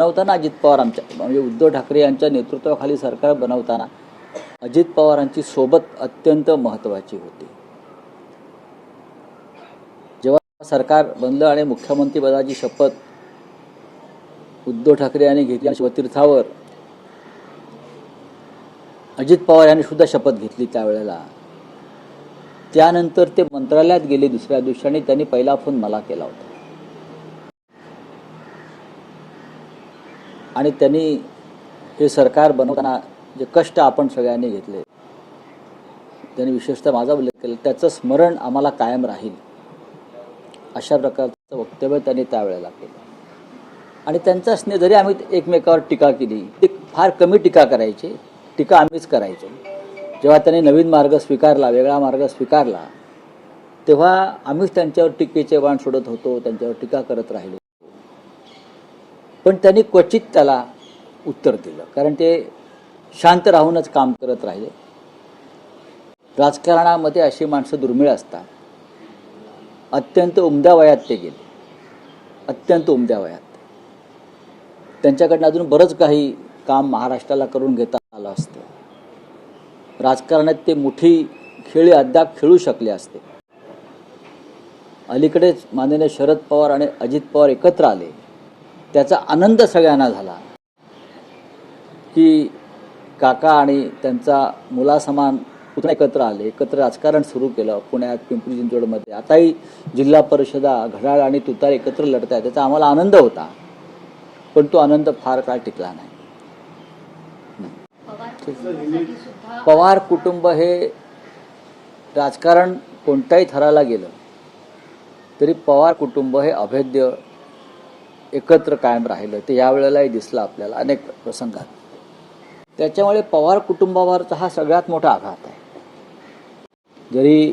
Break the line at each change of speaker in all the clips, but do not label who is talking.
बनवताना अजित पवार आमच्या म्हणजे उद्धव ठाकरे यांच्या नेतृत्वाखाली सरकार बनवताना अजित पवारांची सोबत अत्यंत महत्त्वाची होती. जेव्हा सरकार बनलं आणि मुख्यमंत्रीपदाची शपथ उद्धव ठाकरे यांनी घेतली आणि शिवतीर्थावर अजित पवार यांनी सुद्धा शपथ घेतली त्यावेळेला, त्यानंतर ते मंत्रालयात गेले दुसऱ्या दिवशी आणि त्यांनी पहिला फोन मला केला होता आणि त्यांनी हे सरकार बनवताना जे कष्ट आपण सगळ्यांनी घेतले त्यांनी विशेषतः माझा उल्लेख केला, त्याचं स्मरण आम्हाला कायम राहील अशा प्रकारचं वक्तव्य त्यांनी त्यावेळेला केलं. आणि त्यांचा स्नेह, जरी आम्ही एकमेकावर टीका केली ती फार कमी टीका करायची, टीका आम्हीच करायचो. जेव्हा त्यांनी नवीन मार्ग स्वीकारला, वेगळा मार्ग स्वीकारला, तेव्हा आम्हीच त्यांच्यावर टीकेचे बाण सोडत होतो, त्यांच्यावर टीका करत राहिलो. पण त्यांनी क्वचित त्याला उत्तर दिलं, कारण ते शांत राहूनच काम करत राहिले. राजकारणामध्ये अशी माणसं दुर्मिळ असतात. अत्यंत उमद्या वयात ते गेले, अत्यंत उमद्या वयात. त्यांच्याकडनं अजून बरंच काही काम महाराष्ट्राला करून घेता आलं असतं. राजकारणात ते मोठी खेळी अद्याप खेळू शकले असते. अलीकडेच माननीय शरद पवार आणि अजित पवार एकत्र आले, त्याचा आनंद सगळ्यांना झाला की काका आणि त्यांचा मुलासमान पुन्हा एकत्र आले, एकत्र राजकारण सुरू केलं पुण्यात, पिंपरी चिंचवडमध्ये. आताही जिल्हा परिषदा, घड्याळ आणि तुतार एकत्र लढत आहेत, त्याचा आम्हाला आनंद होता. पण तो आनंद फार काळ टिकला नाही. पवार कुटुंब हे राजकारण कोणत्याही थराला गेलं तरी पवार कुटुंब हे अभेद्य एकत्र कायम राहिलं. ते यावेळेलाही दिसलं आपल्याला अनेक प्रसंगात. त्याच्यामुळे पवार कुटुंबावरचा हा सगळ्यात मोठा आघात आहे. जरी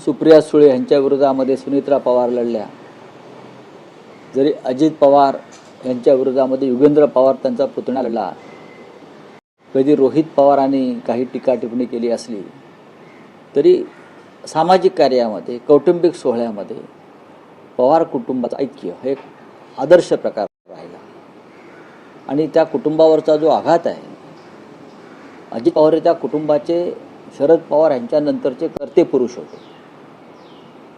सुप्रिया सुळे यांच्या विरोधामध्ये सुनित्रा पवार लढल्या, जरी अजित पवार यांच्या विरोधामध्ये युगेंद्र पवार त्यांचा पुतण्या लढला, कधी रोहित पवारांनी काही टीका टिप्पणी केली असली, तरी सामाजिक कार्यामध्ये, कौटुंबिक सोहळ्यामध्ये पवार कुटुंबाचं ऐक्य हे एक आदर्श प्रकार राहिला. आणि त्या कुटुंबावरचा जो आघात आहे, अजित पवार त्या कुटुंबाचे, शरद पवार यांच्यानंतरचे कर्ते पुरुष होते.